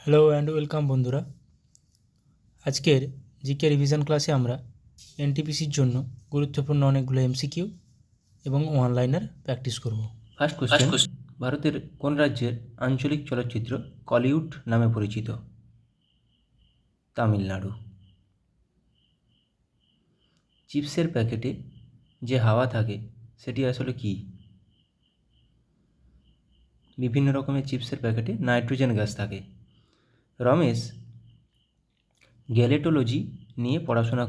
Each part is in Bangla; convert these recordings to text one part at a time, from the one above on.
হ্যালো অ্যান্ড ওয়েলকাম বন্ধুরা। আজকের জিকে রিভিশন ক্লাসে আমরা এনটিপিসির জন্য গুরুত্বপূর্ণ অনেকগুলো এমসিকিউ এবং ওয়ানলাইনার প্র্যাকটিস করব। ফার্স্ট কোশ্চেন, ভারতের কোন রাজ্যের আঞ্চলিক চলচ্চিত্র কলিউড নামে পরিচিত? তামিলনাড়ু। চিপসের প্যাকেটে যে হাওয়া থাকে সেটি আসলে কি? বিভিন্ন রকমের চিপসের প্যাকেটে নাইট্রোজেন গ্যাস থাকে। রমেশ গ্যালেটোলজি নিয়ে পড়াশোনা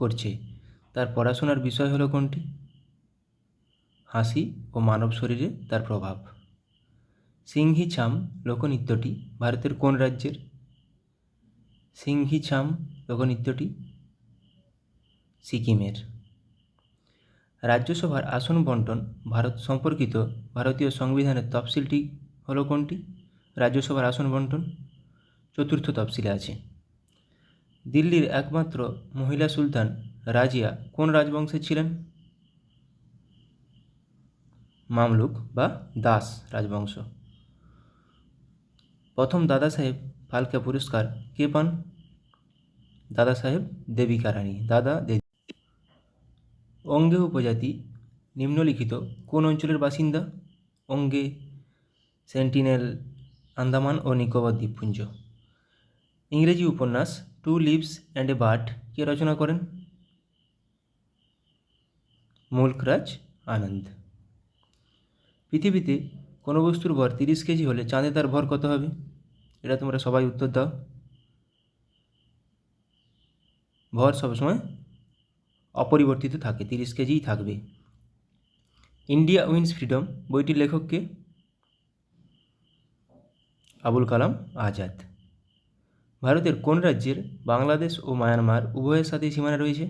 করছে। তার পড়াশোনার বিষয় হলো কোনটি? হাসি ও মানব শরীরে তার প্রভাব। সিংহি ছাম লোকনৃত্যটি ভারতের কোন রাজ্যের? সিংহি ছাম লোকনৃত্যটি সিকিমের। রাজ্যসভার আসন বন্টন ভারত সম্পর্কিত ভারতীয় সংবিধানের তফসিলটি হলো কোনটি? রাজ্যসভার আসন বন্টন চতুর্থ তফসিলে আছে। দিল্লির একমাত্র মহিলা সুলতান রাজিয়া কোন রাজবংশের ছিলেন? মামলুক বা দাস রাজবংশ। প্রথম দাদা সাহেব ফালকে পুরস্কার কে পান? দাদা সাহেব দেবিকা রানী, দাদা দেবী। অঙ্গে উপজাতি নিম্নলিখিত কোন অঞ্চলের বাসিন্দা? অঙ্গে সেন্টিনেল আন্দামান ও নিকোবর দ্বীপপুঞ্জ। ইংরেজি উপন্যাস two leaves and a bird কে রচনা করেন? মুলকরাজ আনন্দ। পৃথিবীতে কোনো বস্তুর ভর 30 কেজি হলে চাঁদে তার ভর কত হবে? এটা তোমরা সবাই উত্তর দাও। ভর সবসময় অপরিবর্তিত থাকে, 30 কেজিই থাকবে। ইন্ডিয়া উইন্স ফ্রিডম বইটির লেখক কে? আবুল কালাম আজাদ। ভারতের কোন রাজ্যের বাংলাদেশ ও মায়ানমার উভয়ের সাথেই সীমানা রয়েছে?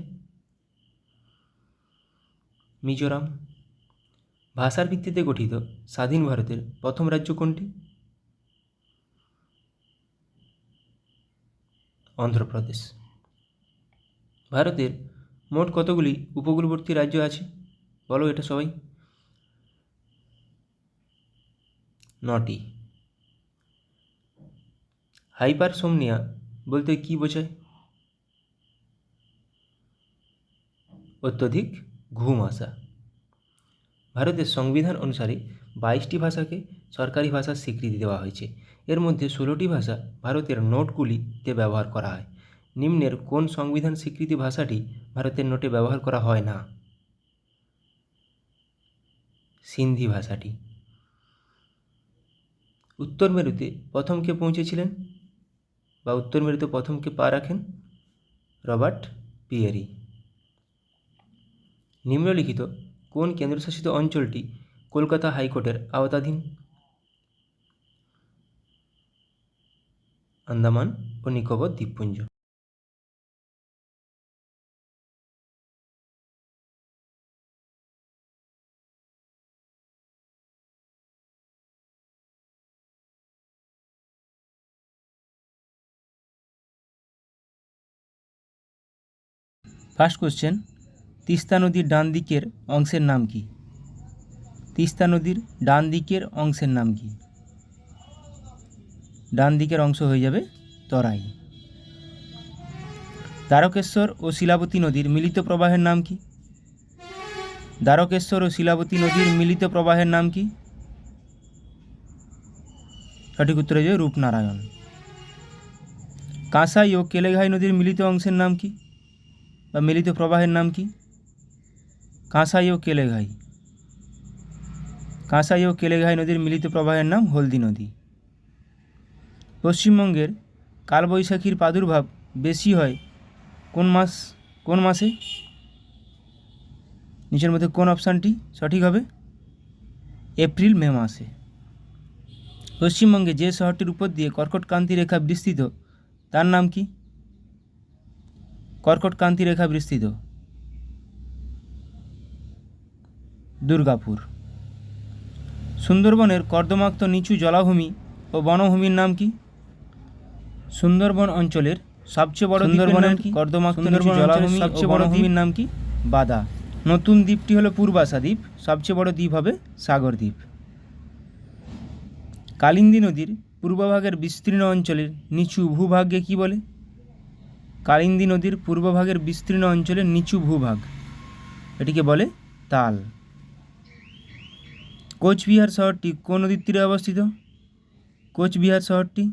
মিজোরাম। ভাষার ভিত্তিতে গঠিত স্বাধীন ভারতের প্রথম রাজ্য কোনটি? অন্ধ্রপ্রদেশ। ভারতের মোট কতগুলি উপকূলবর্তী রাজ্য আছে? বলো এটা সবাই। 9টি। হাইপারসোমনিয়া বলতে কি বোঝায়? অত্যধিক ঘুম আসা। ভারতের সংবিধান অনুসারে 22টি ভাষাকে সরকারি ভাষার স্বীকৃতি দেওয়া হয়েছে। এর মধ্যে 16টি ভাষা ভারতের নোটগুলিতে ব্যবহার করা হয়। নিম্নের কোন সংবিধান স্বীকৃতি ভাষাটি ভারতের নোটে ব্যবহার করা হয় না? সিন্ধি ভাষাটি। উত্তর মেরুতে প্রথম কে পৌঁছেছিলেন বা উত্তর মেরুতে প্রথম কে পা রাখেন? Robert Peary. নিম্নলিখিত কোন কেন্দ্রশাসিত অঞ্চলটি কলকাতা হাইকোর্টের আওতাধীন? আন্দামান ও নিকোবর দ্বীপপুঞ্জ। ফার্স্ট কোশ্চেন, তিস্তা নদীর ডান দিকের অংশের নাম কি? তিস্তা নদীর ডান দিকের অংশের নাম কি? ডান দিকের অংশ হয়ে যাবে তরাই। দ্বারকেশ্বর ও শিলাবতী নদীর মিলিত প্রবাহের নাম কি? দ্বারকেশ্বর ও শিলাবতী নদীর মিলিত প্রবাহের নাম কি? সঠিক উত্তর হয়ে যাবে রূপনারায়ণ। কাঁসাই ও কেলেঘাই নদীর মিলিত অংশের নাম কি বা মিলিত প্রবাহের নাম কি? কাঁসাই ও কেলেঘাই। কাঁসাই ও কেলেঘাই নদীর মিলিত প্রবাহের নাম হলদি নদী। পশ্চিমবঙ্গের কালবৈশাখীর প্রাদুর্ভাব বেশি হয় কোন মাসে? নিচের মধ্যে কোন অপশানটি সঠিক হবে? এপ্রিল মে মাসে। পশ্চিমবঙ্গে যে শহরটির উপর দিয়ে কর্কটক্রান্তি রেখা বিস্তৃত তার নাম কি? কর্কটক্রান্তি রেখা বিস্তৃত দুর্গাপুর। সুন্দরবনের কর্দমাক্ত নিচু জলাভূমি ও বনভূমির নাম কি? সুন্দরবন অঞ্চলের সবচেয়ে বড় সুন্দরবনের কর্দমাক্ত নিচু জলাভূমি সবচেয়ে বড় দ্বীপের নাম কি? বাদা। নতুন দ্বীপটি হলো পূর্বাশা দ্বীপ, সবচেয়ে বড় দ্বীপ হবে সাগর দ্বীপ। কালিন্দী নদীর পূর্বভাগের বিস্তীর্ণ অঞ্চলের নিচু ভূভাগকে কি বলে? কালিন্দী নদীর পূর্বভাগের বিস্তীর্ণ অঞ্চলের নিচু ভূভাগ এটিকে বলে তাল। কোচবিহার শহরটি কোন নদীর তীরে অবস্থিত? কোচবিহার শহরটি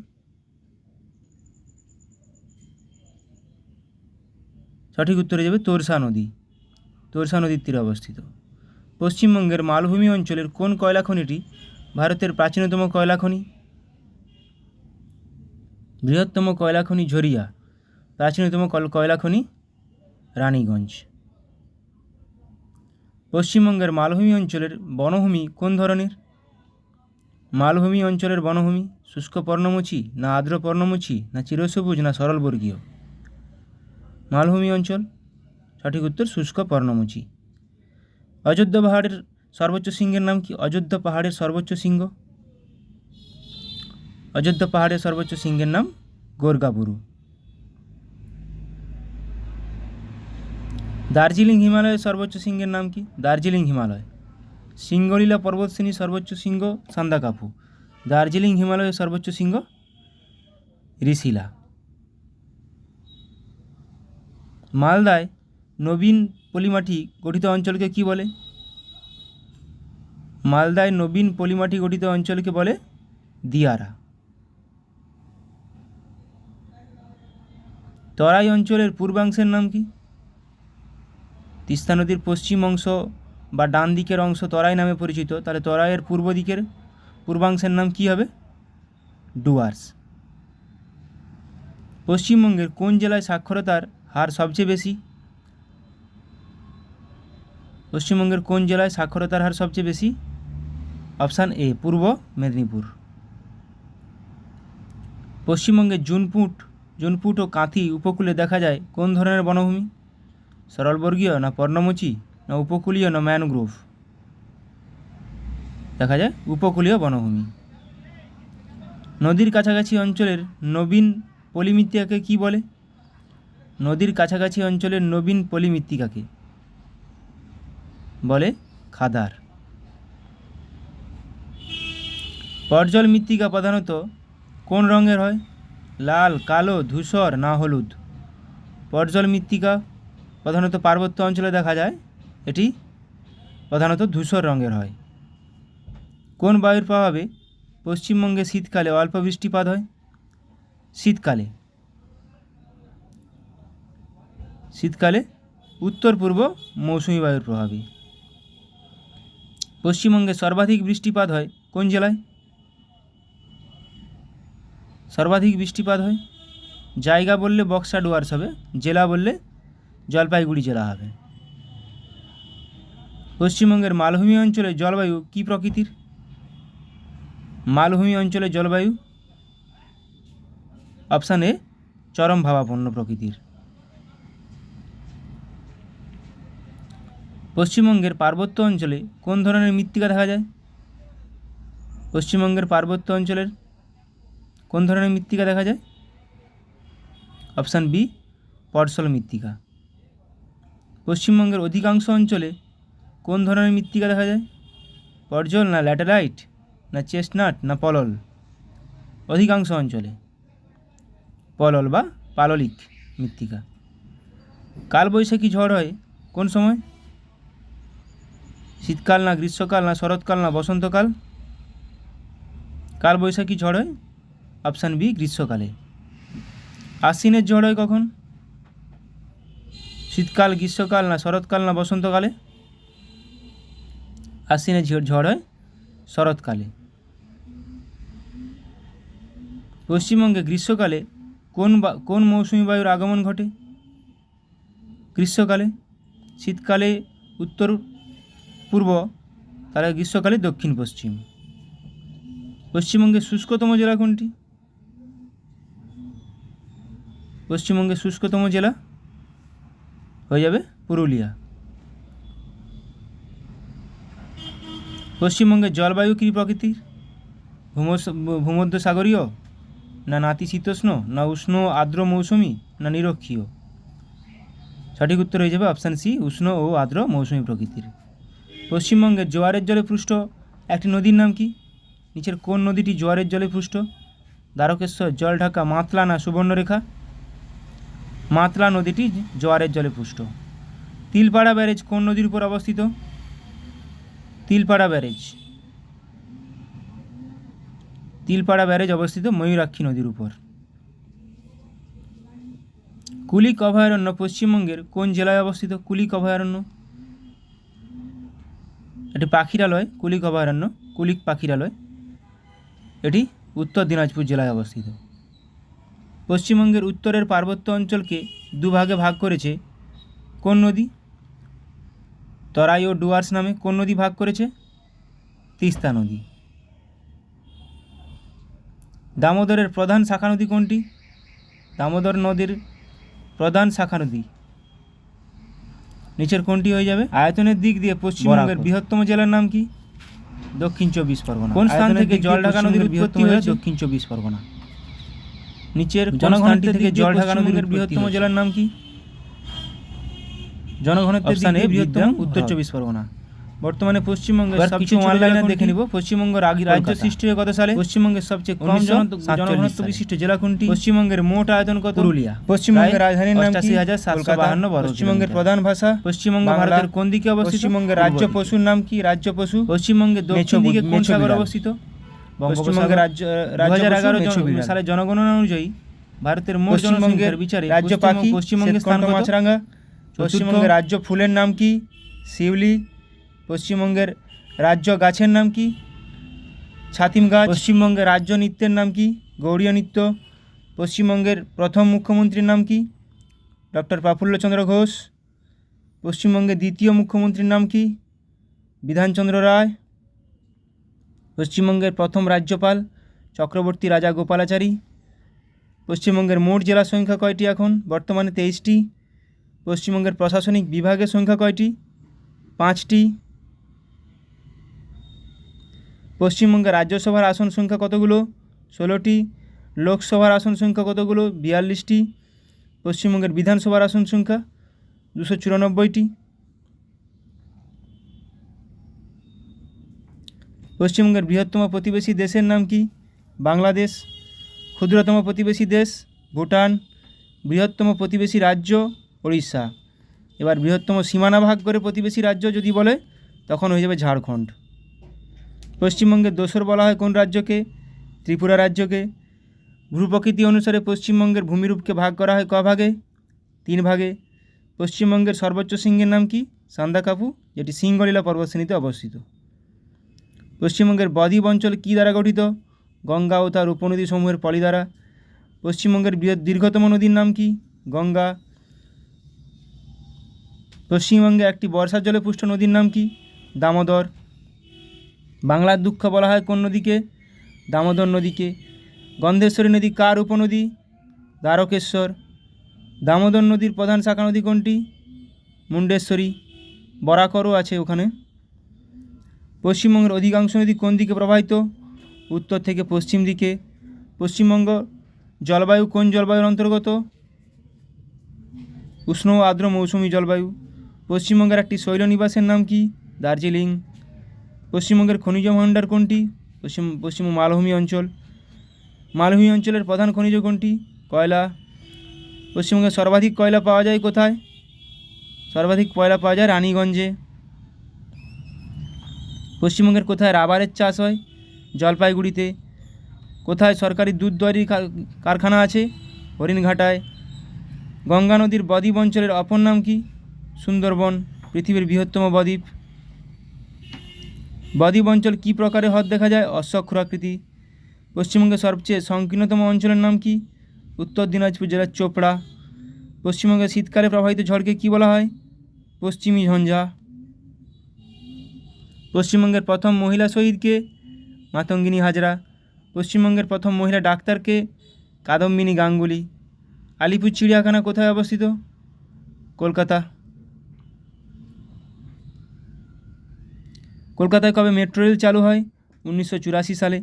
সঠিক উত্তরে যাবে তোরসা নদী। তোরসা নদীর তীরে অবস্থিত। পশ্চিমবঙ্গের মালভূমি অঞ্চলের কোন কয়লা খনিটি ভারতের প্রাচীনতম কয়লা খনি? বৃহত্তম কয়লা খনি ঝরিয়া, প্রাচীনতম কয়লা খনি রানীগঞ্জ। পশ্চিমবঙ্গের মালভূমি অঞ্চলের বনভূমি কোন ধরনের? মালভূমি অঞ্চলের বনভূমি শুষ্ক পর্ণমোচী না আর্দ্র পর্ণমোচী না চিরসবুজ না সরলবর্গীয়? মালভূমি অঞ্চল, সঠিক উত্তর শুষ্ক পর্ণমোচী। অযোধ্যা পাহাড়ের সর্বোচ্চ শৃঙ্গের নাম কি? অযোধ্যা পাহাড়ের সর্বোচ্চ শৃঙ্গ, অযোধ্যা পাহাড়ের সর্বোচ্চ শৃঙ্গের নাম গোরগাবুরু। দার্জিলিং হিমালয়ের সর্বোচ্চ শৃঙ্গের নাম কি? দার্জিলিং হিমালয়। সিঙ্গলীলা পর্বতশ্রেণীর সর্বোচ্চ শৃঙ্গ সান্দাকাফু। দার্জিলিং হিমালয়ের সর্বোচ্চ শৃঙ্গ ঋষিলা। মালদায় নবীন পলিমাটি গঠিত অঞ্চলকে কি বলে? মালদায় নবীন পলিমাটি গঠিত অঞ্চলকে বলে দিয়ারা। তরাই অঞ্চলের পূর্বাংশের নাম কি? তিস্তা নদীর পশ্চিম অংশ বা ডান দিকের অংশ তরাই নামে পরিচিত, তাহলে তরাইয়ের পূর্ব দিকের পূর্বাংশের নাম কি হবে? ডুয়ার্স। পশ্চিমবঙ্গের কোন জেলায় সাক্ষরতার হার সবচেয়ে বেশি? পশ্চিমবঙ্গের কোন জেলায় সাক্ষরতার হার সবচেয়ে বেশি? অপশান এ পূর্ব মেদিনীপুর। পশ্চিমবঙ্গের জুনপুট ও কাঁথি উপকূলে দেখা যায় কোন ধরনের বনভূমি? সরলবর্গীয় না পর্ণমোচী না উপকূলীয় না ম্যানগ্রোভ? দেখা যায় উপকূলীয় বনভূমি। নদীর কাছাকাছি অঞ্চলের নবীন পলিমৃত্তিকাকে কি বলে? নদীর কাছাকাছি অঞ্চলের নবীন পলিমৃত্তিকাকে বলে খাদার। পর্জল মৃত্তিকা প্রধানত কোন রঙের হয়? লাল, কালো, ধূসর না হলুদ? পর্জল মৃত্তিকা প্রধানত পার্বত্য অঞ্চলে দেখা যায়, এটি প্রধানত ধূসর রঙের হয়। কোন বায়ুর প্রভাবে পশ্চিমবঙ্গে শীতকালে অল্প বৃষ্টিপাত হয়? শীতকালে উত্তর পূর্ব মৌসুমী বায়ুর প্রভাবে। পশ্চিমবঙ্গে সর্বাধিক বৃষ্টিপাত হয় কোন জেলায়? সর্বাধিক বৃষ্টিপাত হয়, জায়গা বললে বক্সা ডুয়ার্স হবে, জেলা বললে জলপাইগুড়ি জেলা হবে। পশ্চিমবঙ্গের মালভূমি অঞ্চলে জলবায়ু কী প্রকৃতির? মালভূমি অঞ্চলে জলবায়ু অপশান এ চরম ভাবাপন্ন প্রকৃতির। পশ্চিমবঙ্গের পার্বত্য অঞ্চলে কোন ধরনের মৃত্তিকা দেখা যায়? পশ্চিমবঙ্গের পার্বত্য অঞ্চলের কোন ধরনের মৃত্তিকা দেখা যায়? অপশান বি পর্সল মৃত্তিকা। পশ্চিমবঙ্গের অধিকাংশ অঞ্চলে কোন ধরনের মৃত্তিকা দেখা যায়? পর্জল না ল্যাটেরাইট না চেস্টনাট না পলল? অধিকাংশ অঞ্চলে পলল বা পাললিক মৃত্তিকা। কালবৈশাখী ঝড় হয় কোন সময়? শীতকাল না গ্রীষ্মকাল না শরৎকাল না বসন্তকাল? কালবৈশাখী ঝড় হয় অপশান বি গ্রীষ্মকালে। আশ্বিনের ঝড় হয় কখন? শীতকাল, গ্রীষ্মকাল না শরৎকাল না বসন্তকালে? আশ্বিনের ঝড় হয় শরৎকালে। পশ্চিমবঙ্গে গ্রীষ্মকালে কোন মৌসুমী বায়ুর আগমন ঘটে? গ্রীষ্মকালে। শীতকালে উত্তর পূর্ব, তাহলে গ্রীষ্মকালে দক্ষিণ পশ্চিম। পশ্চিমবঙ্গের শুষ্কতম জেলা কোনটি? পশ্চিমবঙ্গের শুষ্কতম জেলা হয়ে যাবে পুরুলিয়া। পশ্চিমবঙ্গের জলবায়ু কী প্রকৃতির? ভূমধ্যসাগরীয় না নাতিশীতোষ্ণ না উষ্ণ আর্দ্র মৌসুমী না নিরক্ষীয়? সঠিক উত্তর হয়ে যাবে অপশান সি উষ্ণ ও আর্দ্র মৌসুমী প্রকৃতির। পশ্চিমবঙ্গের জোয়ারের জলে পুষ্ট একটি নদীর নাম কি? নিচের কোন নদীটি জোয়ারের জলে পুষ্ট? দ্বারকেশ্বর জলঢাকা মাতলা না সুবর্ণরেখা? মাতলা নদীটি জোয়ারের জলে পুষ্ট। তিলপাড়া ব্যারেজ কোন নদীর উপর অবস্থিত? তিলপাড়া ব্যারেজ অবস্থিত ময়ূরাক্ষী নদীর উপর। কুলিক অভয়ারণ্য পশ্চিমবঙ্গের কোন জেলায় অবস্থিত? কুলিক অভয়ারণ্য এটি পাখিরালয়। কুলিক অভয়ারণ্য কুলিক পাখিরালয়, এটি উত্তর দিনাজপুর জেলায় অবস্থিত। পশ্চিমবঙ্গের উত্তরের পার্বত্য অঞ্চলকে দুভাগে ভাগ করেছে কোন নদী? তরাই ও ডুয়ার্স নামে। কোন নদী ভাগ করেছে? তিস্তা নদী। দামোদরের প্রধান শাখা নদী কোনটি? দামোদর নদীর প্রধান শাখা নদী নিচের কোনটি হয়ে যাবে? আয়তনের দিক দিয়ে পশ্চিমবঙ্গের বৃহত্তম জেলার নাম কি? দক্ষিণ চব্বিশ পরগনা। কোন স্থান থেকে জলঢাকা নদীর উৎপত্তি হয়েছে? দক্ষিণ চব্বিশ পরগনা। নিচের জনঘনত্ব থেকে জলঢাকা নদীর বৃহত্তম জেলার নাম কি? জনঘনত্বের দিক দিয়ে বৃহত্তম উত্তর চব্বিশ পরগনা। বর্তমানে পশ্চিমবঙ্গের সবচেয়ে ওয়ান লাইনার দেখে নিব। পশ্চিমবঙ্গ রাজ্য সৃষ্টি হয় কত সালে? পশ্চিমবঙ্গের সবচেয়ে কম জনঘনত্ব বিশিষ্ট জেলা কোনটি? পশ্চিমবঙ্গের মোট আয়তন কত? পুরুলিয়া। পশ্চিমবঙ্গের রাজধানীর নাম কি? ৮৭৫২ বর্গ। পশ্চিমবঙ্গের প্রধান ভাষা? পশ্চিমবঙ্গ ভারতের কোন দিকে অবস্থিত? পশ্চিমবঙ্গের রাজ্য পশুর নাম কি? রাজ্য পশু। পশ্চিমবঙ্গের দক্ষিণ দিকে কোন সাগর অবস্থিত? পশ্চিমবঙ্গের ২০১১ সালে জনগণনা অনুযায়ী ভারতের মোট জনসংখ্যার বিচারে রাজ্য পাখি পশ্চিমবঙ্গের স্থান মাছরাঙা। পশ্চিমবঙ্গের রাজ্য ফুলের নাম কি? শিউলি। পশ্চিমবঙ্গের রাজ্য গাছের নাম কি? ছাতিম গাছ। পশ্চিমবঙ্গের রাজ্য নৃত্যের নাম কি? গৌড়ীয় নৃত্য। পশ্চিমবঙ্গের প্রথম মুখ্যমন্ত্রীর নাম কি? ডক্টর প্রফুল্লচন্দ্র ঘোষ। পশ্চিমবঙ্গের দ্বিতীয় মুখ্যমন্ত্রীর নাম কি? বিধানচন্দ্র রায়। পশ্চিমবঙ্গের প্রথম রাজ্যপাল চক্রবর্তী রাজা গোপালাচারী। পশ্চিমবঙ্গের মোট জেলার সংখ্যা কয়টি এখন? বর্তমানে ২৩টি। পশ্চিমবঙ্গের প্রশাসনিক বিভাগের সংখ্যা কয়টি? 5টি। পশ্চিমবঙ্গের রাজ্যসভার আসন সংখ্যা কতগুলো? 16টি। লোকসভার আসন সংখ্যা কতগুলো? 42টি। পশ্চিমবঙ্গের বিধানসভার আসন সংখ্যা 294টি। পশ্চিমবঙ্গের বৃহত্তম প্রতিবেশী দেশের নাম কি? বাংলাদেশ। ক্ষুদ্রতম প্রতিবেশী দেশ ভুটান। বৃহত্তম প্রতিবেশী রাজ্য ওড়িশা। এবার বৃহত্তম সীমানা ভাগ করে প্রতিবেশী রাজ্য যদি বলে তখন হয়ে যাবে ঝাড়খণ্ড। পশ্চিমবঙ্গের দোসর বলা হয় কোন রাজ্যকে? ত্রিপুরা রাজ্যকে। ভূপ্রকৃতি অনুসারে পশ্চিমবঙ্গের ভূমিরূপকে ভাগ করা হয় ক ভাগে? 3 ভাগে। পশ্চিমবঙ্গের সর্বোচ্চ শৃঙ্গের নাম কি? সান্দাকাফু, যেটি সিঙ্গলীলা পর্বতশ্রেণীতে অবস্থিত। পশ্চিমবঙ্গের বদ্বীপ অঞ্চল কী দ্বারা গঠিত? গঙ্গা ও তার উপনদী সমূহের পলি দ্বারা। পশ্চিমবঙ্গের দীর্ঘতম নদীর নাম কি? গঙ্গা। পশ্চিমবঙ্গে একটি বর্ষার জলে পুষ্ট নদীর নাম কি? দামোদর। বাংলার দুঃখ বলা হয় কোন নদীকে? দামোদর নদীকে। গন্ধেশ্বরী নদী কার উপনদী? দ্বারকেশ্বর। দামোদর নদীর প্রধান শাখা নদী কোনটি? মুন্ডেশ্বরী। বরাকরও আছে ওখানে। পশ্চিমবঙ্গের অধিকাংশ নদী কোন দিকে প্রবাহিত? উত্তর থেকে পশ্চিম দিকে। পশ্চিমবঙ্গ জলবায়ু কোন জলবায়ুর অন্তর্গত? উষ্ণ ও আর্দ্র মৌসুমী জলবায়ু। পশ্চিমবঙ্গের একটি শৈলনিবাসের নাম কি? দার্জিলিং। পশ্চিমবঙ্গের খনিজ ভাণ্ডার কোনটি? পশ্চিম মালভূমি অঞ্চল। মালভূমি অঞ্চলের প্রধান খনিজ কোনটি? কয়লা। পশ্চিমবঙ্গে সর্বাধিক কয়লা পাওয়া যায় কোথায়? সর্বাধিক কয়লা পাওয়া যায় রানীগঞ্জে। পশ্চিমবঙ্গের কোথায় রাবারের চাষ হয়? জলপাইগুড়িতে। কোথায় সরকারি দুধ তৈরির কারখানা আছে? হরিণঘাটায়। গঙ্গা নদীর বদ্বীপ অঞ্চলের অপর নাম কি? সুন্দরবন, পৃথিবীর বৃহত্তম বদ্বীপ। বদ্বীপ অঞ্চল কী প্রকারে হ্রদ দেখা যায়? অশ্বক্ষুরাকৃতি। পশ্চিমবঙ্গের সবচেয়ে সংকীর্ণতম অঞ্চলের নাম কি? উত্তর দিনাজপুর জেলার চোপড়া। পশ্চিমবঙ্গের শীতকালে প্রবাহিত ঝড়কে কী বলা হয়? পশ্চিমী ঝঞ্ঝা। পশ্চিমবঙ্গের প্রথম মহিলা শহীদকে? মাতঙ্গিনী হাজরা। পশ্চিমবঙ্গের প্রথম মহিলা ডাক্তারকে? কাদম্বিনী গাঙ্গুলি। আলিপুর চিড়িয়াখানা কোথায় অবস্থিত? কলকাতা। কলকাতায় কবে মেট্রো রেল চালু হয়? 1984 সালে।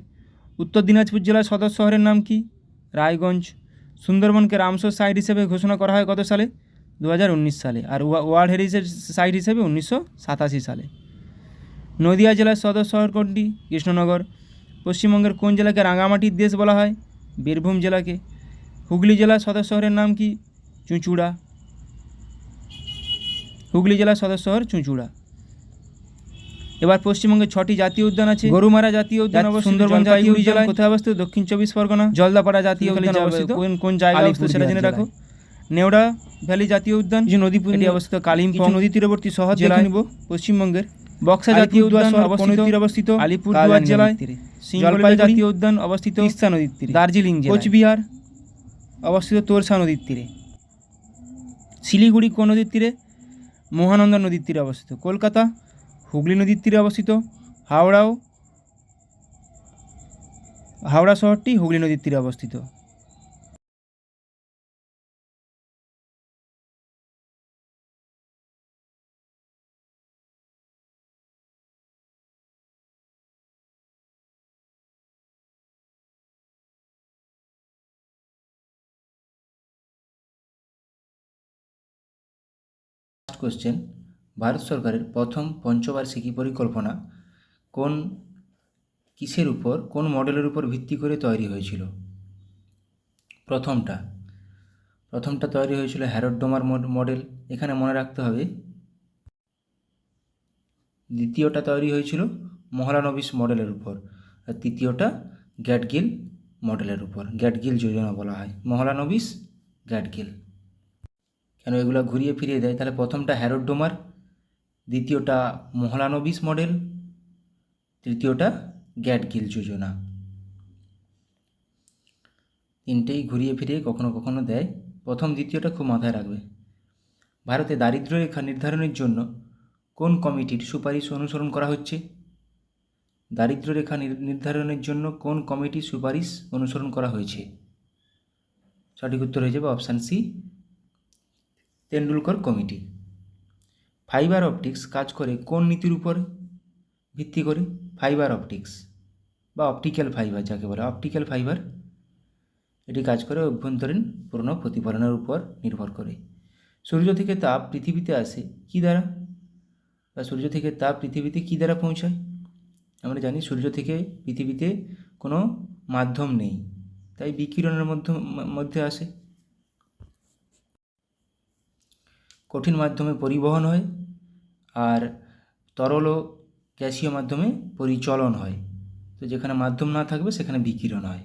উত্তর দিনাজপুর জেলার সদর শহরের নাম কি? রায়গঞ্জ। সুন্দরবনকে রামসর সাইট হিসেবে ঘোষণা করা হয় কত সালে? 2019 সালে। আর ওয়ার্ল্ড হেরিটেজ সাইট হিসেবে 1987 সালে। নদিয়া জেলার সদর শহর কোনটি? কৃষ্ণনগর। পশ্চিমবঙ্গের কোন জেলাকে রাঙামাটির দেশ বলা হয়? বীরভূম জেলাকে। হুগলি জেলার সদর শহরের নাম কি? চুঁচুড়া। হুগলি জেলার সদর শহর চুঁচুড়া। এবার পশ্চিমবঙ্গে 6টি জাতীয় উদ্যান আছে। গরুমারা জাতীয় উদ্যান অবস্থিত সুন্দরবন জাতীয় জেলায়। কোথায় অবস্থিত? দক্ষিণ 24 পরগনা। জলদাপাড়া জাতীয় উদ্যান অবস্থিত কোন জায়গায় অবস্থিত সেটা জেনে রাখো। নেওড়া ভ্যালি জাতীয় উদ্যান কিছু নদী এটি অবস্থিত কালিম্পং নদী তীরবর্তী শহর জেলায় নিব পশ্চিমবঙ্গের। বক্সা জাতীয় উদ্যান অবস্থিত আলিপুরদুয়ার জেলায়। জলপাই জাতীয় উদ্যান অবস্থিত তিস্তা নদীর তীরে। দার্জিলিং জেলায়। কোচবিহার অবস্থিত তোরসা নদীর তীরে। শিলিগুড়ি কোন নদীর তীরে? মহানন্দা নদীর তীরে অবস্থিত। কলকাতা হুগলি নদীর তীরে অবস্থিত। হাওড়া শহরটি হুগলি নদীর তীরে অবস্থিত। কোশ্চেন, ভারত সরকারের প্রথম পঞ্চবার্ষিকী পরিকল্পনা কিসের উপর, কোন মডেলের উপর ভিত্তি করে তৈরি হয়েছিল? প্রথমটা তৈরি হয়েছিল হ্যারোড-ডোমার মডেল, এখানে মনে রাখতে হবে। দ্বিতীয়টা তৈরি হয়েছিল মহলানবিশ মডেলের উপর, আর তৃতীয়টা গ্যাটগিল মডেলের উপর। গ্যাটগিল যোজনা বলা হয়, মহলানবিশ গ্যাটগিল। কেন এগুলো ঘুরিয়ে ফিরিয়ে দেয়? তাহলে প্রথমটা হ্যারোড-ডোমার, দ্বিতীয়টা মহলানবিশ মডেল, তৃতীয়টা গ্যাটগিল যোজনা। তিনটেই ঘুরিয়ে ফিরিয়ে কখনো কখনো দেয়। প্রথম দ্বিতীয়টা খুব মাথায় রাখবে। ভারতে দারিদ্র্য রেখা নির্ধারণের জন্য কোন কমিটির সুপারিশ অনুসরণ করা হচ্ছে? দারিদ্র্য রেখা নির্ধারণের জন্য কোন কমিটির সুপারিশ অনুসরণ করা হয়েছে? সঠিক উত্তর হয়ে যাবে option C, Tendulkar committee. Fibre optics কাজ করে কোন নীতির উপর ভিত্তি করে? ফাইবার অপটিক্স বা অপটিক্যাল ফাইবার যাকে বলে, অপটিক্যাল ফাইবার, এটি কাজ করে অভ্যন্তরীণ পূর্ণ প্রতিফলনের উপর নির্ভর করে। সূর্য থেকে তাপ পৃথিবীতে আসে কী দ্বারা, বা সূর্য থেকে তাপ পৃথিবীতে কী দ্বারা পৌঁছায়? আমরা জানি সূর্য থেকে পৃথিবীতে কোনো মাধ্যম নেই, তাই বিকিরণের মধ্যে আসে। কঠিন মাধ্যমে পরিবহন হয়, আর তরল ও গ্যাসীয় মাধ্যমে পরিচলন হয়। তো যেখানে মাধ্যম না থাকবে সেখানে বিকিরণ হয়।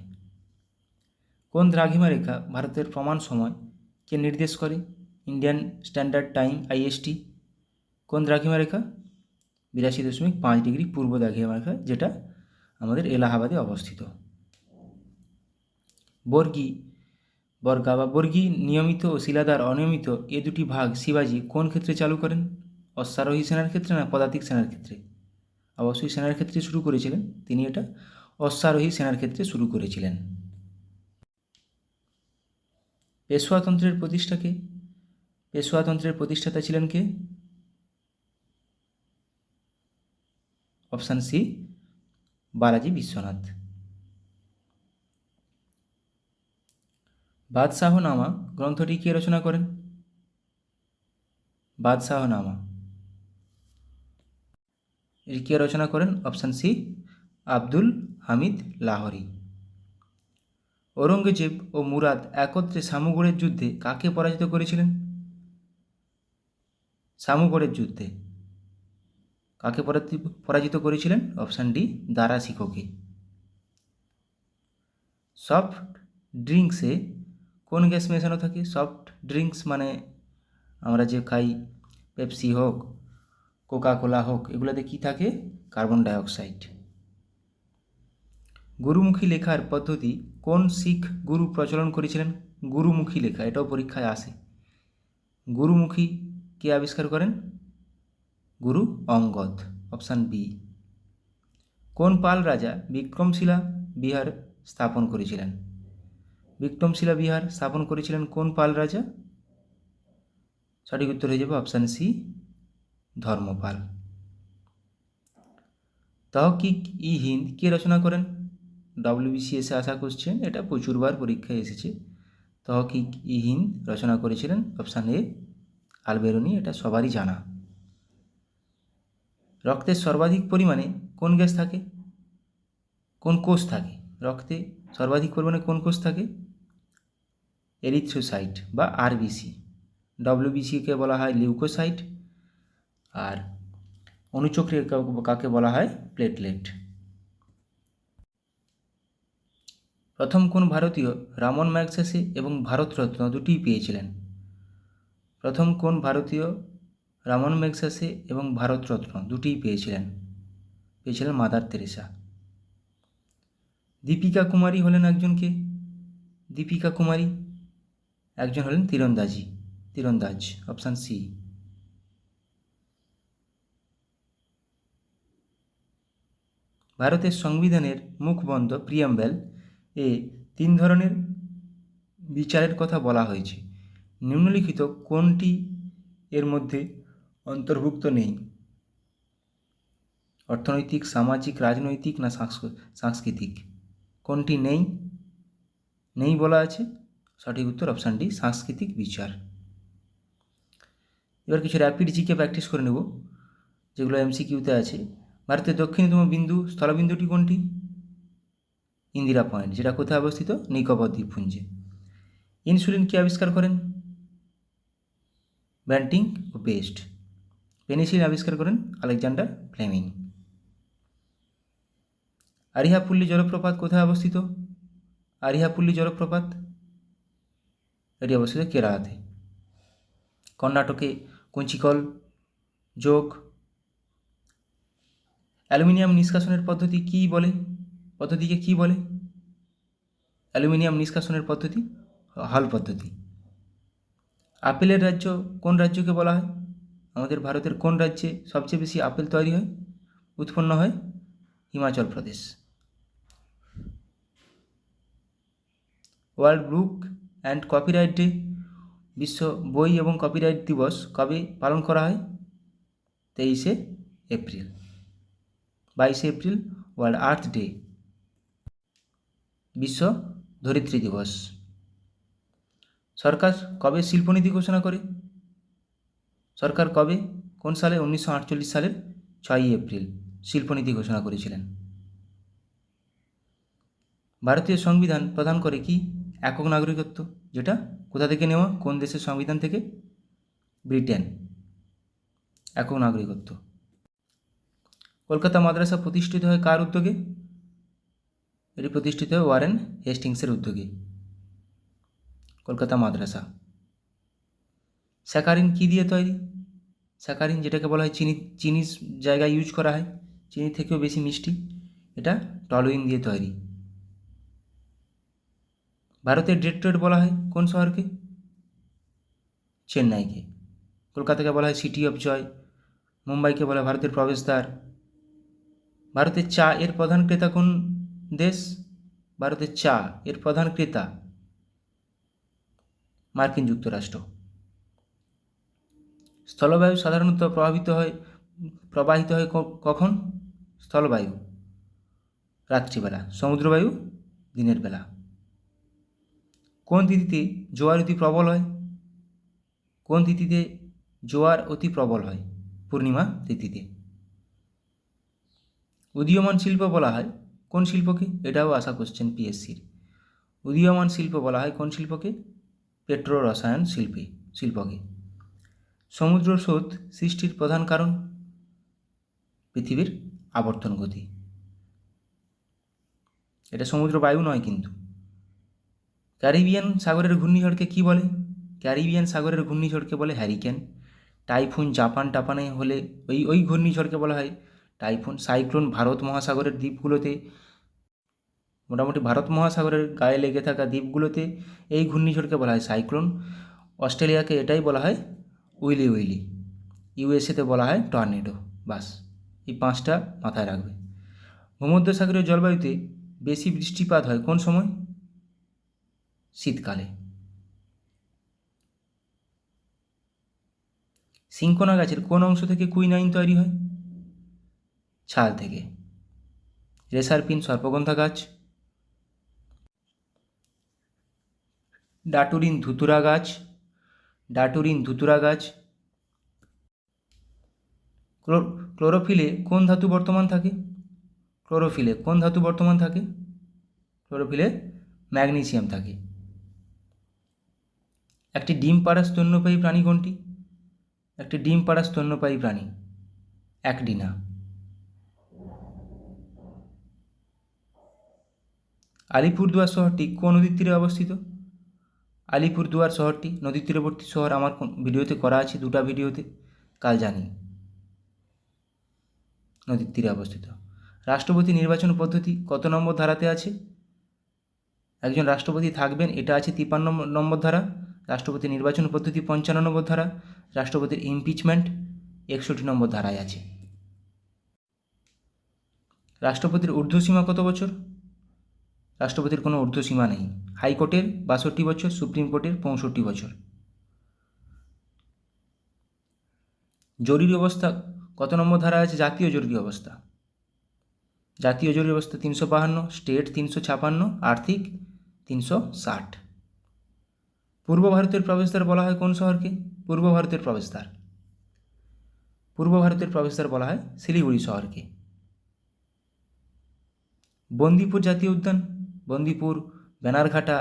কোন দ্রাঘিমা রেখা ভারতের প্রমাণ সময়কে নির্দেশ করে? Indian standard time IST। কোন দ্রাঘিমা রেখা? 82.5 ডিগ্রি পূর্ব দ্রাঘিমা রেখা, যেটা আমাদের এলাহাবাদে অবস্থিত। বর্গা বা বর্গী নিয়মিত ও শিলাদার অনিয়মিত এ দুটি ভাগ শিবাজি কোন ক্ষেত্রে চালু করেন? অশ্বারোহী সেনার ক্ষেত্রে না পদাতিক সেনার ক্ষেত্রে? অবশ্যই সেনার ক্ষেত্রে শুরু করেছিলেন তিনি, এটা অশ্বারোহী সেনার ক্ষেত্রে শুরু করেছিলেন। পেশওয়াতন্ত্রের প্রতিষ্ঠাকে, পেশওয়াতন্ত্রের প্রতিষ্ঠাতা ছিলেন কে? Option C, Balaji Vishwanath. বাদশাহনামা গ্রন্থটি কে রচনা করেন? বাদশাহনামা এটি কে রচনা করেন? Option C, Abdul Hamid Lahori. ঔরঙ্গজেব ও মুরাদ একত্রে সামুগড়ের যুদ্ধে কাকে পরাজিত করেছিলেন? সামুগড়ের যুদ্ধে কাকে পরাজিত করেছিলেন? অপশান ডি, দারা শিখোকে। সফট ড্রিঙ্কসে কোন গ্যাস মেশানো থাকে? সফট ড্রিঙ্কস মানে আমরা যে খাই, পেপসি হোক, কোকাকোলা হোক, এগুলোতে কী থাকে? Carbon dioxide. গুরুমুখী লেখার পদ্ধতি কোন শিখ গুরু প্রচলন করেছিলেন? গুরুমুখী লেখা, এটাও পরীক্ষায় আসে। গুরুমুখী কে আবিষ্কার করেন? গুরু অঙ্গদ। Option B. কোন পাল রাজা বিক্রমশিলা বিহার স্থাপন করেছিলেন? বিক্রমশিলা বিহার স্থাপন করেছিলেন কোন পাল রাজা? সঠিক উত্তর হয়ে যাবে অপশান সি, ধর্মপাল। তহকিক-ই-হিন্দ কে রচনা করেন? WBCS আসা কোশ্চেন, এটা প্রচুরবার পরীক্ষায় এসেছে। তহকিক-ই-হিন্দ রচনা করেছিলেন অপশান এ, আলবেরুনি, এটা সবারই জানা। রক্তের সর্বাধিক পরিমাণে কোন গ্যাস থাকে, কোন কোষ থাকে? রক্তে সর্বাধিক পরিমাণে কোন কোষ থাকে? এরিথ্রোসাইট বা আরবিসি। ডব্লিউবিসিকে বলা হয় লিউকোসাইট, আর অনুচক্রিয়া কাকে বলা হয়? প্লেটলেট। প্রথম কোন ভারতীয় রামন ম্যাগসেসে এবং ভারতরত্ন দুটিই পেয়েছিলেন? প্রথম কোন ভারতীয় রামন ম্যাগসেসে এবং ভারতরত্ন দুটিই পেয়েছিলেন মাদার তেরেসা। দীপিকা কুমারী হলেন একজনকে? দীপিকা কুমারী একজন হলেন তীরন্দাজ, অপশান সি। ভারতের সংবিধানের মুখবন্ধ প্রিয়াম্বেল এ 3 ধরনের বিচারের কথা বলা হয়েছে। নিম্নলিখিত কোনটি এর মধ্যে অন্তর্ভুক্ত নেই? অর্থনৈতিক, সামাজিক, রাজনৈতিক না সাংস্কৃতিক? কোনটি নেই বলা আছে? সঠিক উত্তর অপশান ডি, সাংস্কৃতিক বিচার। এবার কিছু র্যাপিড জিকে প্র্যাকটিস করে নেব, যেগুলো এমসিকিউতে আছে। ভারতের দক্ষিণতম স্থলবিন্দুটি কোনটি? ইন্দিরা পয়েন্ট, যেটা কোথায় অবস্থিত? নিকোবর দ্বীপপুঞ্জে। ইনসুলিন কে আবিষ্কার করেন? ব্যান্টিং ও বেস্ট। পেনিসিলিন আবিষ্কার করেন আলেকজান্ডার ফ্লেমিং। আরিহাপল্লী জলপ্রপাত কোথায় অবস্থিত? আরিহাপল্লী জলপ্রপাত এটি অবস্থিত কেরালাতে। কর্ণাটকে কুঞ্চিকল যোগ। অ্যালুমিনিয়াম নিষ্কাশনের পদ্ধতিকে কি বলে? অ্যালুমিনিয়াম নিষ্কাশনের পদ্ধতি হল পদ্ধতি। আপেলের রাজ্য কোন রাজ্যকে বলা হয়? আমাদের ভারতের কোন রাজ্যে সবচেয়ে বেশি আপেল তৈরি হয়, উৎপন্ন হয়? Himachal Pradesh. World book and copyright day, বিশ্ব বই এবং কপিরাইট দিবস কবে পালন করা হয়? 23শে এপ্রিল। 22শে এপ্রিল ওয়ার্ল্ড আর্থ ডে, বিশ্ব ধরিত্রী দিবস। সরকার কবে শিল্পনীতি ঘোষণা করে? সরকার কবে, কোন সালে? 1948 সালের 6ই এপ্রিল শিল্পনীতি ঘোষণা করেছিলেন। ভারতীয় সংবিধান প্রদান করে কি? একক নাগরিকত্ব, যেটা কোথা থেকে নেওয়া? কোন দেশের সংবিধান থেকে? ব্রিটেন। একক নাগরিকত্ব। কলকাতা মাদ্রাসা প্রতিষ্ঠিত হয় কার উদ্যোগে? এটি প্রতিষ্ঠিত হয় ওয়ারেন হেস্টিংসের উদ্যোগে। কলকাতা মাদ্রাসা। স্যাকারিন কি দিয়ে তৈরি? স্যাকারিন, যেটাকে বলা হয় চিনির জায়গায় ইউজ করা হয়, চিনি থেকেও বেশি মিষ্টি, এটা টলুইন দিয়ে তৈরি। ভারতের ডেট্রয়েট বলা হয় কোন শহরকে? চেন্নাইকে। কলকাতাকে বলা হয় সিটি অফ জয়, মুম্বাইকে বলা হয় ভারতের প্রবেশদ্বার। ভারতের চা এর প্রধান ক্রেতা কোন দেশ? ভারতের চা এর প্রধান ক্রেতা মার্কিন যুক্তরাষ্ট্র। স্থলবায়ু সাধারণত প্রবাহিত হয় কখন? স্থলবায়ু রাত্রিবেলা, সমুদ্রবায়ু দিনের বেলা। কোন তিথিতে জোয়ার অতি প্রবল হয়? কোন তিথিতে জোয়ার অতি প্রবল হয়? পূর্ণিমা তিথিতে। উদীয়মান শিল্প বলা হয় কোন শিল্পকে? এটাও আসা কোশ্চেন পিএসসির। উদীয়মান শিল্প বলা হয় কোন শিল্পকে? পেট্রো রসায়ন শিল্পকে। সমুদ্র স্রোত সৃষ্টির প্রধান কারণ? পৃথিবীর আবর্তন গতি। এটা সমুদ্র বায়ু নয় কিন্তু। ক্যারিবিয়ান সাগরের ঘূর্ণিঝড়কে কি বলে? ক্যারিবিয়ান সাগরের ঘূর্ণিঝড়কে বলে হ্যারিকেন। টাইফুন জাপানে হলে ওই ঘূর্ণিঝড়কে বলা হয় টাইফুন। সাইক্লোন ভারত মহাসাগরের দ্বীপগুলোতে, মোটামুটি ভারত মহাসাগরের গায়ে লেগে থাকা দ্বীপগুলোতে এই ঘূর্ণিঝড়কে বলা হয় সাইক্লোন। অস্ট্রেলিয়াকে এটাই বলা হয় উইলি। ইউএসএতে বলা হয় টর্নেডো। বাস, এই 5টা মাথায় রাখবে। ভূমধ্যসাগরীয় জলবায়ুতে বেশি বৃষ্টিপাত হয় কোন সময়? শীতকালে। সিনকোনা গাছের কোন অংশ থেকে কুইনাইন তৈরি হয়? ছাল থেকে। রেসারপিন সর্পগন্ধা গাছ। ডাটুরিন ধুতুরা গাছ। ক্লোরোফিলে কোন ধাতু বর্তমান থাকে? ক্লোরোফিলে ম্যাগনেসিয়াম থাকে। একটি ডিম পাড়া স্তন্যপায়ী প্রাণী কোনটি? একটি ডিম পাড়া স্তন্যপায়ী প্রাণী অ্যাকডিনা। আলিপুরদুয়ার শহরটি কোন নদীর তীরে অবস্থিত? আলিপুরদুয়ার শহরটি নদীর তীরবর্তী শহর। আমার ভিডিওতে করা আছে, দুটো ভিডিওতে, কাল জানি। নদীর তীরে অবস্থিত। রাষ্ট্রপতি নির্বাচন পদ্ধতি কত নম্বর ধারাতে আছে? একজন রাষ্ট্রপতি থাকবেন, এটা আছে 53 নম্বর ধারা। রাষ্ট্রপতি নির্বাচন পদ্ধতি 55 নম্বর ধারা। রাষ্ট্রপতির ইমপিচমেন্ট 61 নম্বর ধারায় আছে। রাষ্ট্রপতির ঊর্ধ্বসীমা কত বছর? রাষ্ট্রপতির কোনো ঊর্ধ্বসীমা নেই। হাইকোর্টের 62 বছর, সুপ্রিম কোর্টের 65 বছর। জরুরি অবস্থা কত নম্বর ধারা আছে? জাতীয় জরুরি অবস্থা। জাতীয় জরুরি অবস্থা 352, স্টেট 356, আর্থিক 360। পূর্ব ভারতের প্রবেশদ্বার বলা হয় কোন শহরকে? পূর্ব ভারতের প্রবেশদ্বার। পূর্ব ভারতের প্রবেশদ্বার বলা হয় শিলিগুড়ি শহরকে। বন্দিপুর জাতীয় উদ্যান, বন্দিপুর, ব্যানারঘাটা,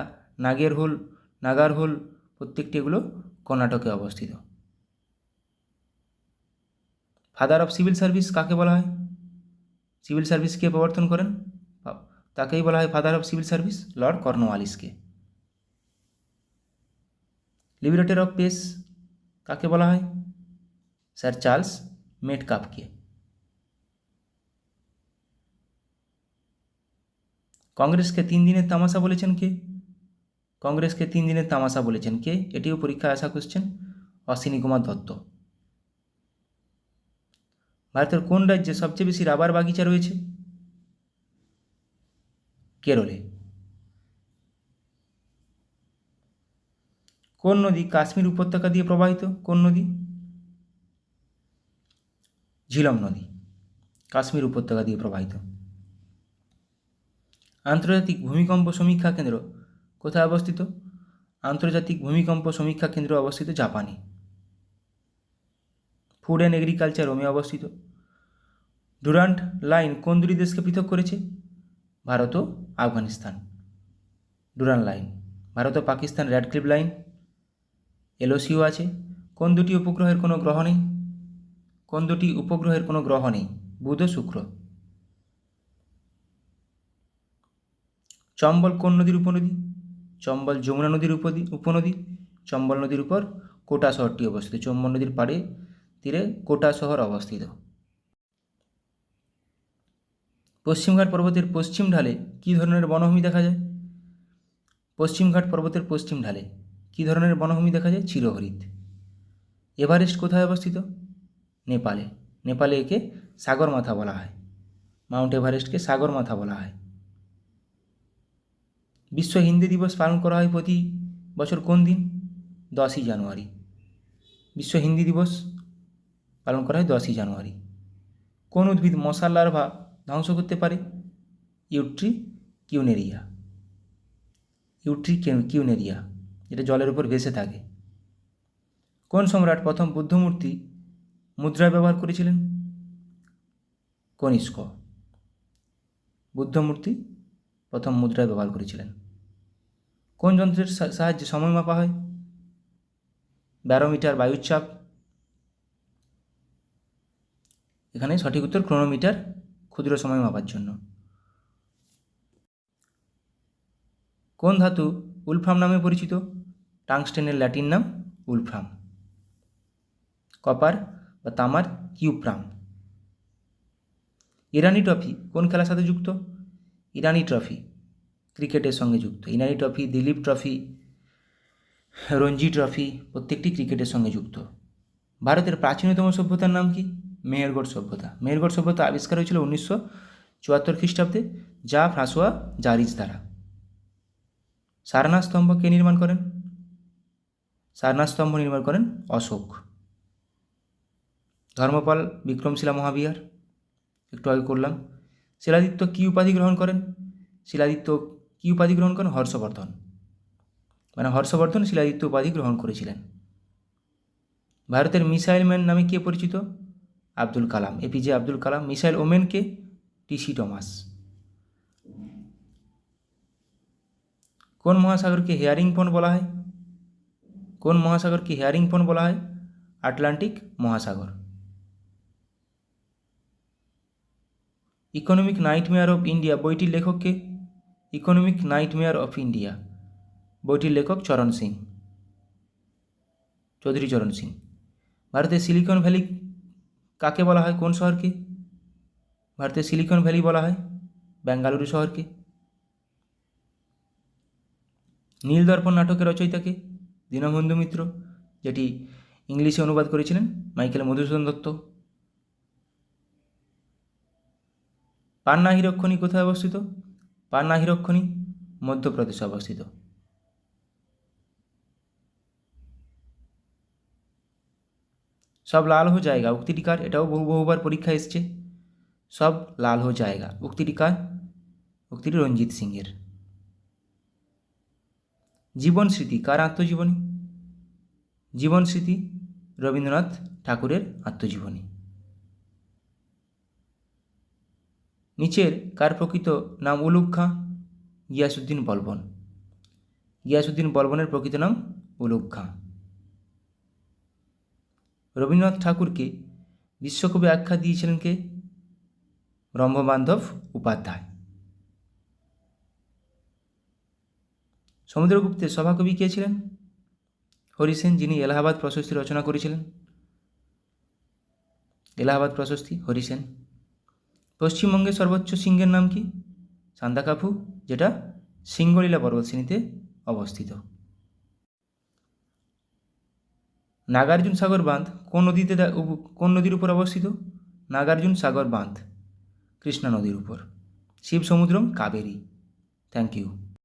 নাগারহোল প্রত্যেকটি এগুলো কর্ণাটকে অবস্থিত। ফাদার অফ সিভিল সার্ভিস কাকে বলা হয়? সিভিল সার্ভিস কে প্রবর্তন করেন? তাকেই বলা হয় father of civil service, lord কর্নওয়ালিসকে। লিবারেটর অফ পেস কাকে বলা হয়? স্যার চার্লস মেটকাফকে। কংগ্রেসকে 3 দিনের তামাশা বলেছেন কে? কংগ্রেসকে 3 দিনের তামাশা বলেছেন কে? এটিও পরীক্ষায় আসা কোশ্চেন, অশ্বিনী কুমার দত্ত। ভারতের কোন রাজ্যে সবচেয়ে বেশি রাবার বাগিচা রয়েছে? কেরলে। কোন নদী কাশ্মীর উপত্যকা দিয়ে প্রবাহিত? কোন নদী? ঝিলম নদী কাশ্মীর উপত্যকা দিয়ে প্রবাহিত। আন্তর্জাতিক ভূমিকম্প সমীক্ষা কেন্দ্র কোথায় অবস্থিত? আন্তর্জাতিক ভূমিকম্প সমীক্ষা কেন্দ্র অবস্থিত জাপানে। ফুড অ্যান্ড এগ্রিকালচার রোমে অবস্থিত। ডুরান্ট লাইন কোন দুটি দেশকে পৃথক করেছে? ভারত ও আফগানিস্তান। Durand line. ভারত ও পাকিস্তান র্যাডক্লিফ লাইন, এলওসিও আছে। কোন দুটি উপগ্রহের কোনো গ্রহ নেই? কোন দুটি উপগ্রহের কোনো গ্রহ নেই? বুধ ও শুক্র। চম্বল কোন নদীর উপনদী? চম্বল যমুনা নদীর উপনদী। চম্বল নদীর উপর কোটা শহরটি অবস্থিত। চম্বল নদীর পাড়ে তীরে কোটা শহর অবস্থিত। পশ্চিমঘাট পর্বতের পশ্চিম ঢালে কী ধরনের বনভূমি দেখা যায়? পশ্চিমঘাট পর্বতের পশ্চিম ঢালে কী ধরনের বনভূমি দেখা যায়? চিরহরিৎ। এভারেস্ট কোথায় অবস্থিত? নেপালে। নেপালে একে সাগরমাথা বলা হয়। মাউন্ট এভারেস্টকে সাগরমাথা বলা হয়। বিশ্ব হিন্দি দিবস পালন করা হয় প্রতি বছর কোন দিন? 10ই জানুয়ারি। বিশ্ব হিন্দি দিবস পালন করা হয় 10ই জানুয়ারি। কোন উদ্ভিদ মশার লার্ভা ধ্বংস করতে পারে? ইউট্রিকিউনেরিয়া। ইউট্রিকিউনেরিয়া, যেটা জলের উপর ভেসে থাকে। কোন সম্রাট প্রথম বুদ্ধমূর্তি মুদ্রা ব্যবহার করেছিলেন? কনিষ্ক। বুদ্ধমূর্তি প্রথম মুদ্রায় ব্যবহার করেছিলেন। কোন যন্ত্রের সাহায্যে সময় মাপা হয়? ব্যারোমিটার, বায়ুচাপ। এখানে সঠিক উত্তর ক্রোনোমিটার, ক্ষুদ্র সময় মাপার জন্য। কোন ধাতু উলফ্রাম নামে পরিচিত? টাংস্টেনের ল্যাটিন নাম উলফ্রাম। কপার বা তামার কিউপ্রাম। ইরানি ট্রফি কোন খেলার সাথে যুক্ত? ইরানি ট্রফি ক্রিকেটের সঙ্গে যুক্ত। Irani trophy, Dilip trophy, Ranji trophy প্রত্যেকটি ক্রিকেটের সঙ্গে যুক্ত। ভারতের প্রাচীনতম সভ্যতার নাম কি? মেহেরগড় সভ্যতা। মেহেরগড় সভ্যতা আবিষ্কার হয়েছিল 1974 খ্রিস্টাব্দে, যা ফ্রাঁসোয়া জারিজ দ্বারা। সারনাথ স্তম্ভ কে নির্মাণ করেন? সারনাথ স্তম্ভ নির্মাণ করেন অশোক। ধর্মপাল বিক্রমশিলা মহাবিহার একটু আগে করলাম। শিলাদিত্য কী উপাধি গ্রহণ করেন? শিলাদিত্য কী উপাধি গ্রহণ করেন? হর্ষবর্ধন। মানে হর্ষবর্ধন শিলাদিত্য উপাধি গ্রহণ করেছিলেন। ভারতের মিসাইল ম্যান নামে কে পরিচিত? Abdul Kalam, APJ Abdul Kalam. Missile woman কে? টিসি টমাস। কোন মহাসাগরকে হেয়ারিং পন্ড বলা হয়? কোন মহাসাগরকে হেয়ারিং পন্ড বলা হয়? আটলান্টিক মহাসাগর। ইকোনমিক নাইটমেয়ার অফ ইন্ডিয়া বইটির লেখককে? ইকোনমিক নাইটমেয়ার অফ ইন্ডিয়া বইটির লেখক চরণ সিং, চৌধুরী চরণ সিং। ভারতের সিলিকন ভ্যালি কাকে বলা হয়? কোন শহরকে? ভারতের সিলিকন ভ্যালি বলা হয় বেঙ্গালুরু শহরকে। নীলদর্পণ নাটকের রচয়িতাকে? দীনবন্ধু মিত্র, যেটি ইংলিশে অনুবাদ করেছিলেন মাইকেল মধুসূদন দত্ত। পান্না হীরকখনি কোথায় অবস্থিত? পান্না হীরকখনি মধ্যপ্রদেশে অবস্থিত। সব লাল হো জায়গা উক্তিটি কার? এটাও বহুবার পরীক্ষায় এসছে। সব লাল হো জায়গা উক্তিটি কার? উক্তিটি রঞ্জিত সিংয়ের। জীবন স্মৃতি কার আত্মজীবনী? জীবন স্মৃতি রবীন্দ্রনাথ ঠাকুরের আত্মজীবনী। নিচের কার প্রকৃত নাম উলুগ খাঁ? গিয়াসউদ্দিন বলবন। গিয়াসউদ্দিন বলবনের প্রকৃত নাম উলুগ খাঁ। রবীন্দ্রনাথ ঠাকুরকে বিশ্বকবি আখ্যা দিয়েছিলেন কে? ব্রহ্মবান্ধব উপাধ্যায়। সমুদ্রগুপ্তের সভাকবি কে ছিলেন? হরিসেন, যিনি এলাহাবাদ প্রশস্তি রচনা করেছিলেন। এলাহাবাদ প্রশস্তি হরিসেন। পশ্চিমবঙ্গের সর্বোচ্চ শৃঙ্গের নাম কি? সান্দাকাফু, যেটা সিঙ্গলীলা পর্বতশ্রেণীতে অবস্থিত। নাগার্জুন সাগর বাঁধ কোন নদীর উপর অবস্থিত? নাগার্জুন সাগর বাঁধ কৃষ্ণা নদীর উপর। শিব সমুদ্রম কাবেরী। Thank you.